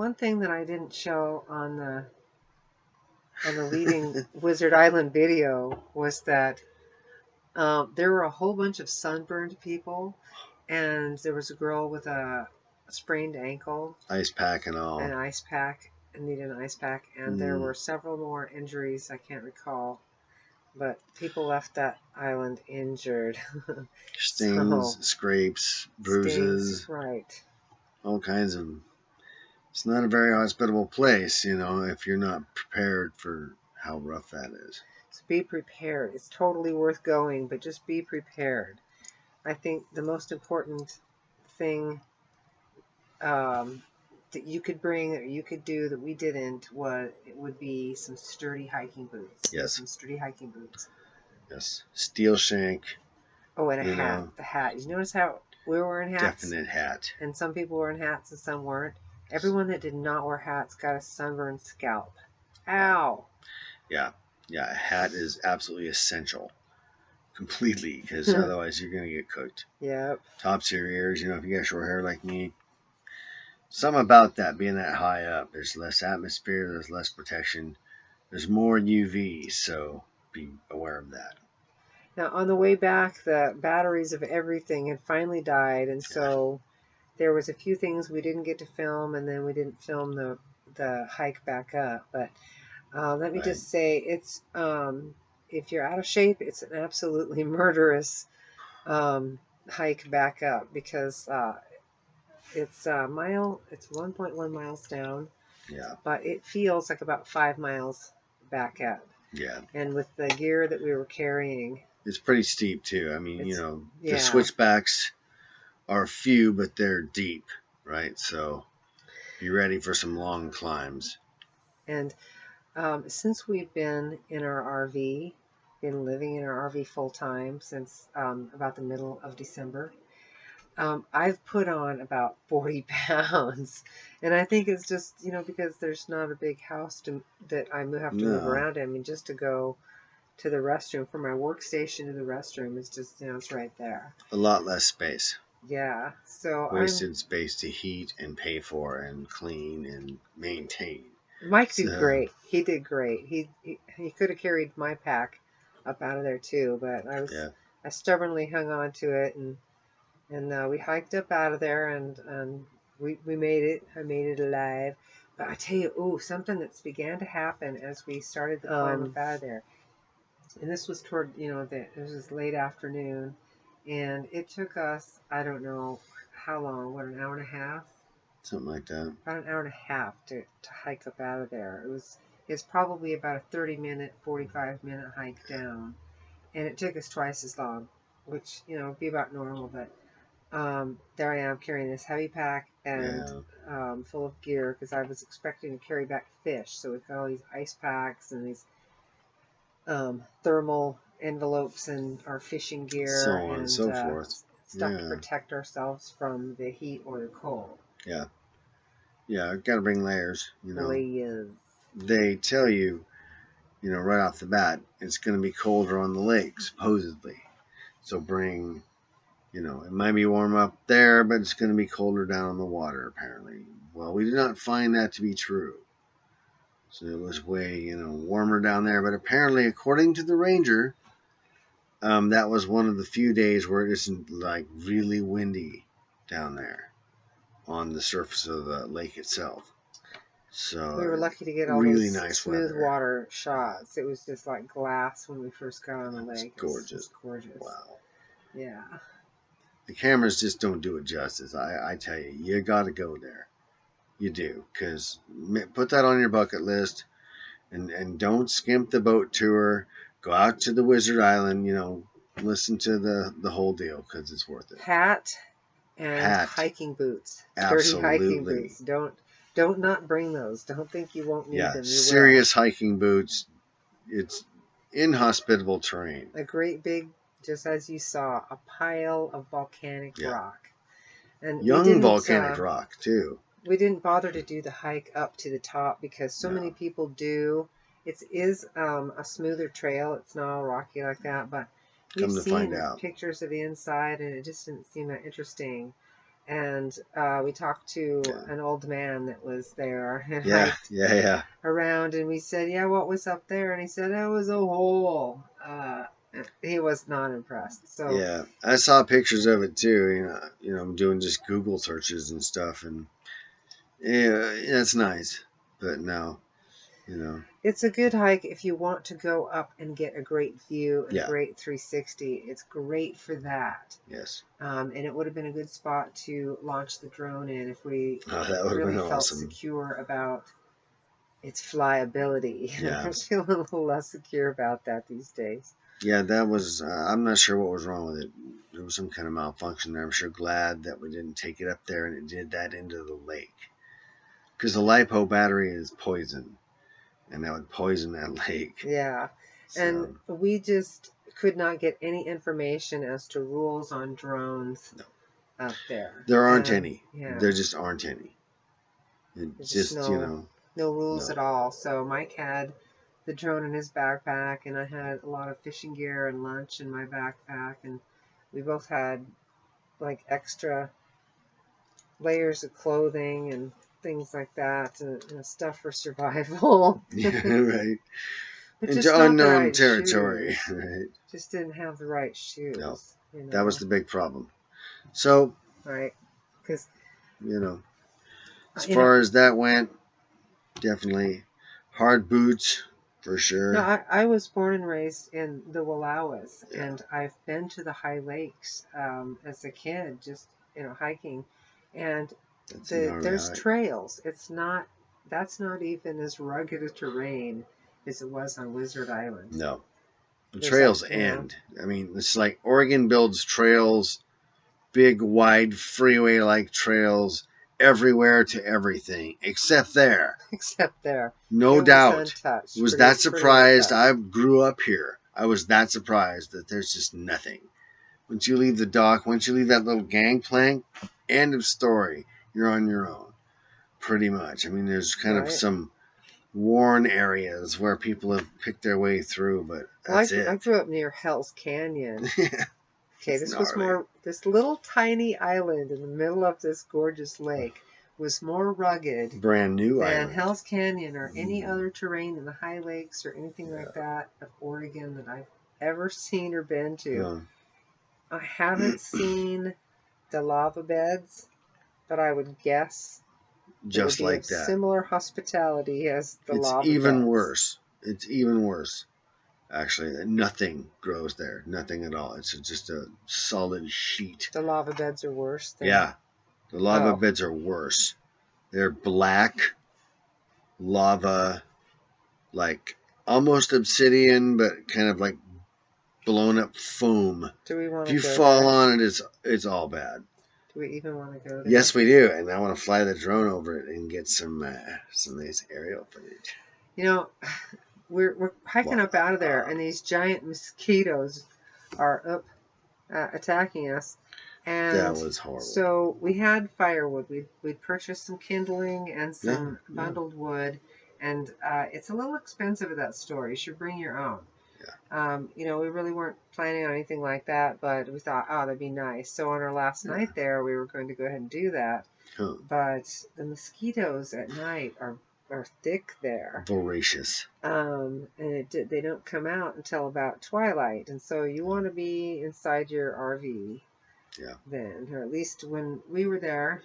one thing that I didn't show on the Leaving Wizard Island video was that there were a whole bunch of sunburned people, and there was a girl with a sprained ankle, Ice pack and all. an ice pack, and needed an ice pack, and there were several more injuries I can't recall, but people left that island injured. Stings, scrapes, bruises, right. all kinds of. It's not a very hospitable place, if you're not prepared for how rough that is. So be prepared. It's totally worth going, but just be prepared. I think the most important thing that you could bring or you could do that we didn't would be some sturdy hiking boots. Yes. Some sturdy hiking boots. Yes. Steel shank. Oh, and a hat. The hat. You notice how we were wearing hats? Definite hat. And some people were wearing hats and some weren't. Everyone that did not wear hats got a sunburned scalp. Ow. Yeah. Yeah, a hat is absolutely essential. Completely, because otherwise you're going to get cooked. Yep. Tops of your ears, if you got short hair like me. Something about that, being that high up. There's less atmosphere, there's less protection. There's more UV, so be aware of that. Now, on the way back, the batteries of everything had finally died, and so there was a few things we didn't get to film, and then we didn't film the hike back up. But let me just say, it's if you're out of shape, it's an absolutely murderous hike back up, because it's a mile. It's 1.1 miles down. Yeah. But it feels like about 5 miles back up. Yeah. And with the gear that we were carrying, it's pretty steep too. I mean, the switchbacks are few, but they're deep, right? So be ready for some long climbs. And since we've been in our RV, been living in our RV full time since about the middle of December, I've put on about 40 pounds. And I think it's just, because there's not a big house that I have to move around in. I mean, just to go to the restroom, from my workstation to the restroom, is just, it's right there. A lot less space. Yeah. So wasted space to heat and pay for and clean and maintain. Mike did great. He did great. He could have carried my pack up out of there too, but I stubbornly hung on to it, and we hiked up out of there, and we made it. I made it alive. But I tell you, something that's began to happen as we started the climb up out of there. And this was toward, it was late afternoon, and it took us, I don't know how long, an hour and a half? Something like that. About an hour and a half to hike up out of there. It's probably about a 30-minute, 45-minute hike down, and it took us twice as long, which, would be about normal, but there I am carrying this heavy pack and full of gear, because I was expecting to carry back fish. So we've got all these ice packs and these thermal envelopes and our fishing gear, so on and so forth, stuff to protect ourselves from the heat or the cold. Yeah, got to bring layers. Layers. They tell you, right off the bat, it's going to be colder on the lake, supposedly. So bring, it might be warm up there, but it's going to be colder down on the water, apparently. Well, we did not find that to be true. So it was way, warmer down there. But apparently, according to the ranger, that was one of the few days where it isn't like really windy down there on the surface of the lake itself. So we were lucky to get all really those nice smooth water shots. It was just like glass when we first got on the lake. Gorgeous. It was gorgeous. Wow. Yeah. The cameras just don't do it justice. I tell you, you got to go there. You do, because put that on your bucket list, and don't skimp the boat tour. Go out to the Wizard Island, listen to the whole deal, because it's worth it. Hat and hiking boots. Absolutely. Dirty hiking boots. Don't not bring those. Don't think you won't need them. You serious hiking boots. It's inhospitable terrain. A great big, just as you saw, a pile of volcanic rock. And young volcanic rock, too. We didn't bother to do the hike up to the top because so many people do. It is a smoother trail. It's not all rocky like that, but we've seen pictures of the inside, and it just didn't seem that interesting. And we talked to an old man that was there and hiked around, and we said, yeah, what was up there? And he said, it was a hole. He was not impressed. So yeah, I saw pictures of it too. I'm doing just Google searches and stuff, and yeah, it's nice, but no, it's a good hike if you want to go up and get a great view and a great 360. It's great for that. Yes. And it would have been a good spot to launch the drone in if we really felt awesome. secure about its flyability. Yeah. I'm feeling a little less secure about that these days. Yeah, that was, I'm not sure what was wrong with it. There was some kind of malfunction there. I'm sure glad that we didn't take it up there and it did that into the lake. Because the LiPo battery is poison. And that would poison that lake. Yeah. So. And we just could not get any information as to rules on drones up there. There aren't any. Yeah. There just aren't any. It's just no rules at all. So Mike had the drone in his backpack, and I had a lot of fishing gear and lunch in my backpack, and we both had like extra layers of clothing and things like that, and stuff for survival. Yeah, right. Into unknown territory. Right. Just didn't have the right shoes. No, that was the big problem. So, right, because as far as that went, definitely hard boots. For sure. No, I was born and raised in the Wallowas, and I've been to the high lakes as a kid, just hiking, and there's trails. That's not even as rugged a terrain as it was on Wizard Island. No, the trails end. I mean, it's like Oregon builds trails, big, wide, freeway-like trails everywhere to everything, except there. Except there. No doubt. Was that surprised? I grew up here. I was that surprised that there's just nothing. Once you leave the dock, once you leave that little gangplank, end of story. You're on your own. Pretty much. I mean, there's kind of some worn areas where people have picked their way through, but that's it. I grew up near Hell's Canyon. Okay, this little tiny island in the middle of this gorgeous lake was more rugged, brand new than island. Hell's Canyon or any other terrain in the high lakes or anything like that of Oregon that I've ever seen or been to. Yeah. I haven't seen the lava beds, but I would guess just it would be like that. Similar hospitality as the lava beds. It's even worse. It's even worse. Actually, nothing grows there. Nothing at all. It's just a solid sheet. The lava beds are worse? Yeah. The lava beds are worse. They're black lava, like almost obsidian, but kind of like blown up foam. Do we want to If you fall on it, it's all bad. Do we even want to go there? Yes, we do. And I want to fly the drone over it and get some nice aerial footage. We're hiking up out of there, and these giant mosquitoes are up attacking us. And that was horrible. So we had firewood. We'd purchased some kindling and some bundled wood, and it's a little expensive at that store. You should bring your own. Yeah. We really weren't planning on anything like that, but we thought, that'd be nice. So on our last night there, we were going to go ahead and do that. Huh. But the mosquitoes at night are thick there. Voracious. And they don't come out until about twilight, and so you want to be inside your RV. Yeah. Then, or at least when we were there,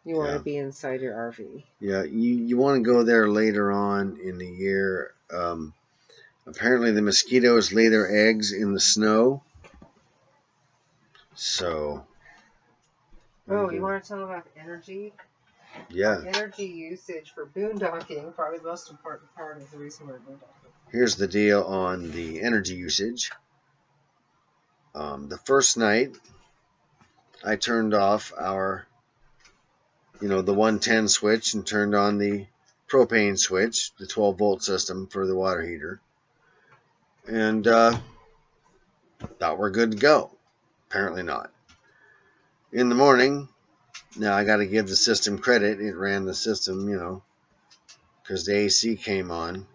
you want to be inside your RV. Yeah, you want to go there later on in the year. Apparently, the mosquitoes lay their eggs in the snow. So. You want to tell about energy? Yeah. Energy usage for boondocking, probably the most important part of the reason we're boondocking. Here's the deal on the energy usage. The first night, I turned off our, the 110 switch and turned on the propane switch, the 12-volt system for the water heater. And thought we're good to go. Apparently not. In the morning, now I got to give the system credit. It ran the system, because the AC came on.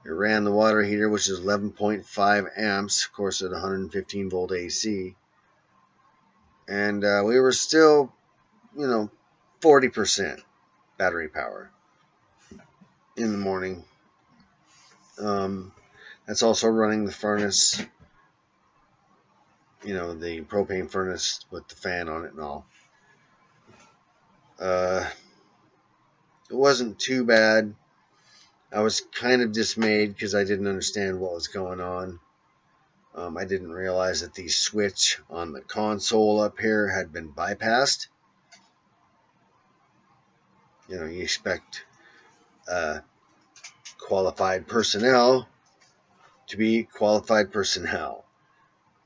It ran the water heater, which is 11.5 amps, of course, at 115 volt AC. And we were still, 40% battery power in the morning. That's also running the furnace, the propane furnace with the fan on it and all. It wasn't too bad. I was kind of dismayed because I didn't understand what was going on. I didn't realize that the switch on the console up here had been bypassed. You expect qualified personnel to be qualified personnel.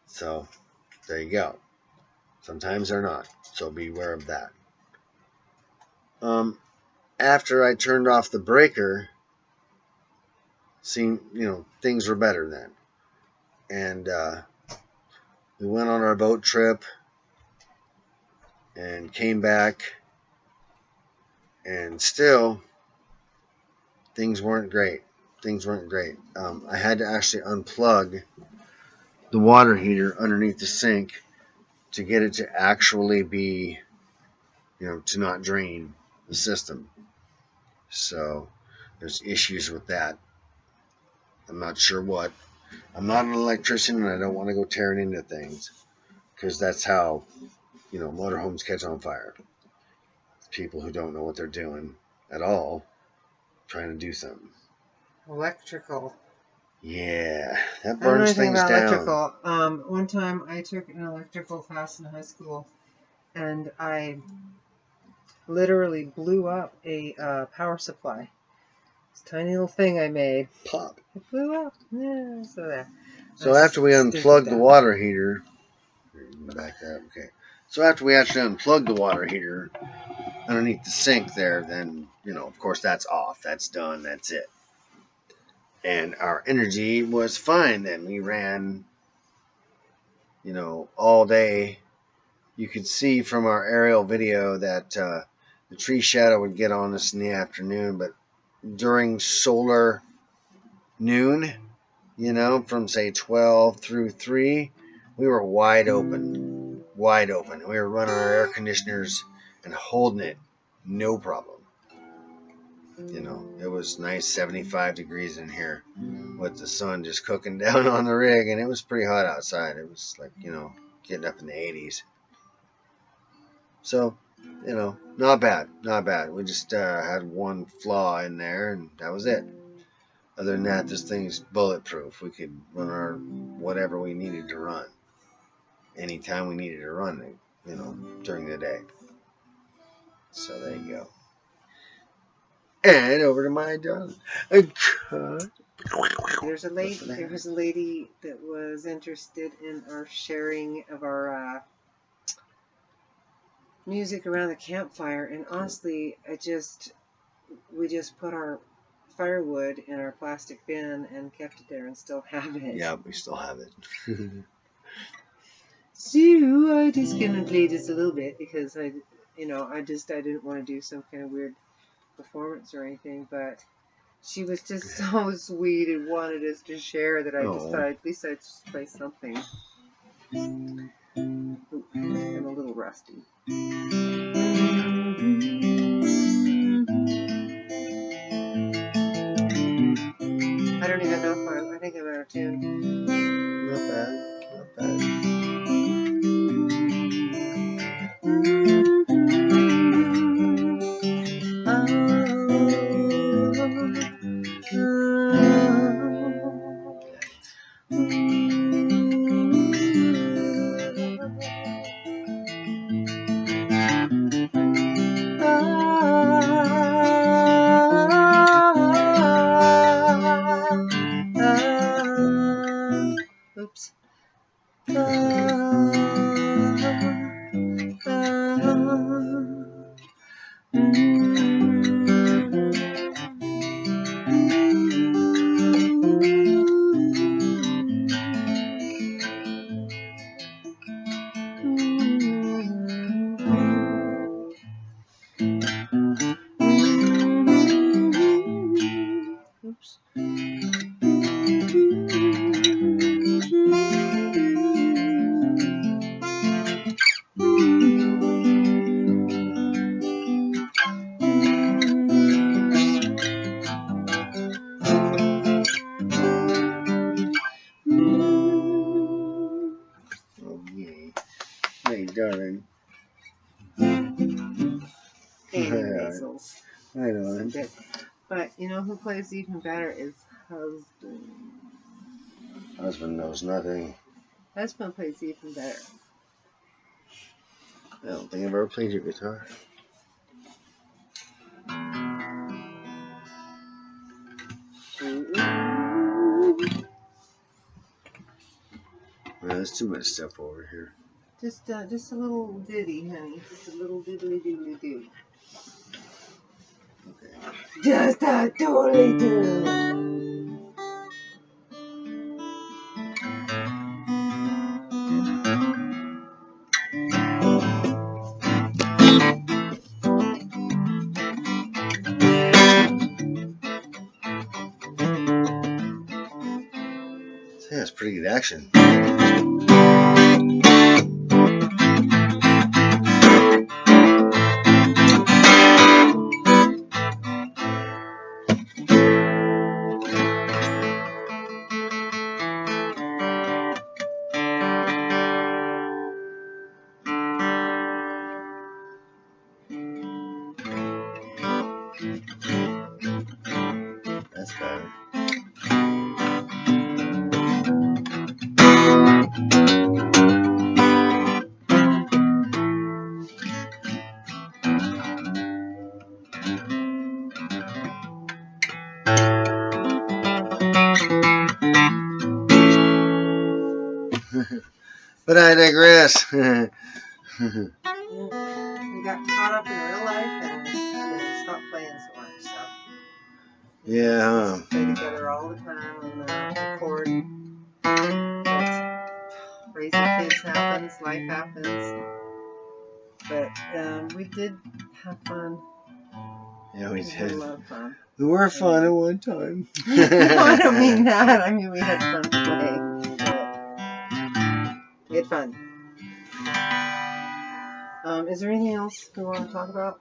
So there you go. Sometimes they're not. So be aware of that. After I turned off the breaker, things were better then. And we went on our boat trip and came back, and still things weren't great. I had to actually unplug the water heater underneath the sink to get it to actually be, to not drain the system. So there's issues with that. I'm not sure what. I'm not an electrician, and I don't want to go tearing into things, because that's how, motorhomes catch on fire. People who don't know what they're doing at all, trying to do something. Electrical. Yeah, that burns things down. Electrical. One time I took an electrical class in high school, and I literally blew up a power supply. This tiny little thing I made. Pop. It blew up. Yeah, so there. So after we unplugged the water heater, back up. Okay. So after we actually unplugged the water heater underneath the sink there, then, of course that's off. That's done. That's it. And our energy was fine then. We ran, all day. You could see from our aerial video that the tree shadow would get on us in the afternoon, but during solar noon, from say 12 through 3, we were wide open. We were running our air conditioners and holding it, no problem. It was nice 75 degrees in here with the sun just cooking down on the rig, and it was pretty hot outside. It was like, getting up in the 80s. So, not bad. We just had one flaw in there, and that was it. Other than that, this thing's bulletproof. We could run our whatever we needed to run anytime we needed to run it, during the day. So there you go. And over to my dog. There was a lady that was interested in our sharing of our music around the campfire, and honestly, we just put our firewood in our plastic bin and kept it there and still have it. Yeah, we still have it. So I just gonna play this a little bit because I didn't want to do some kind of weird performance or anything, but she was just so sweet and wanted us to share that I decided at least I'd just play something. Ooh, I'm a little rusty. I don't even know I think I'm out of tune. Not bad. Oops. Oops. darling. Pain in the measles. I know. But you know who plays even better is husband. Husband knows nothing. Husband plays even better. I don't think I've ever played your guitar. There's too much stuff over here. Just a little ditty, honey. Just a little diddly doodly doo. Okay. Just a doodly doo. Yeah, it's pretty good action. That's better. But I digress. We got caught up in real life and stopped playing so much. So Yeah. we play together all the time on the cord. Raising kids happens, life happens. But we did have fun. Yeah, we We had a did. lot of fun. We were fun at one time. No, I don't mean that. I mean we had fun playing. We had fun. Is there anything else we want to talk about?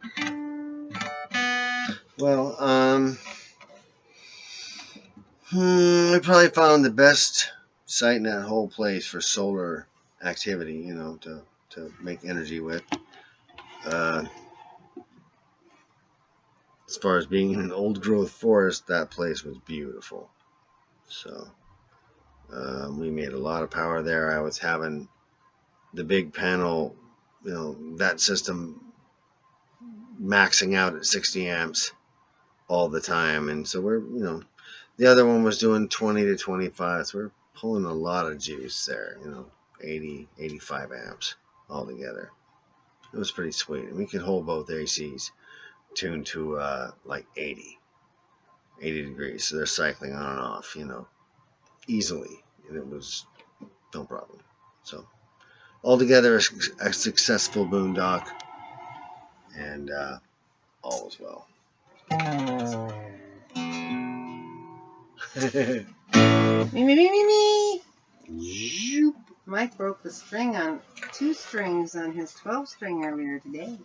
Well, we probably found the best site in that whole place for solar activity, you know, to make energy with. As far as being in an old growth forest, that place was beautiful. So we made a lot of power there. I was having the big panel, you know, that system maxing out at 60 amps all the time. And so we're, you know, the other one was doing 20 to 25. So we're pulling a lot of juice there, you know, 80, 85 amps altogether. It was pretty sweet. And we could hold both ACs tuned to like 80 degrees. So they're cycling on and off, you know, easily. And it was no problem. So altogether, a successful boondock. And all was well. Me. Mike broke the string on 2 strings on his 12 string earlier today.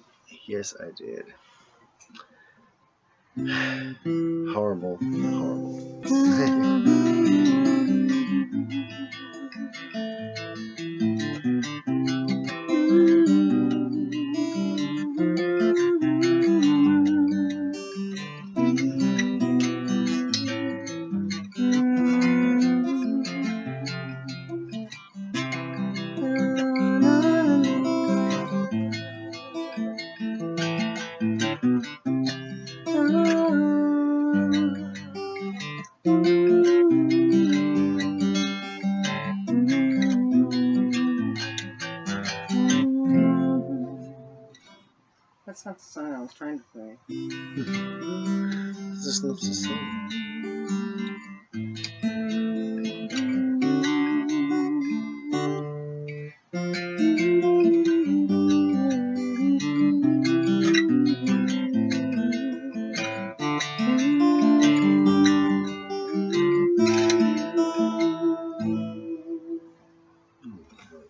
Yes, I did. Horrible. That's not the song I was trying to play. This is not the same.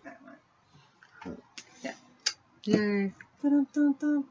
That one. Yeah. Yay. Dun, dun, dun.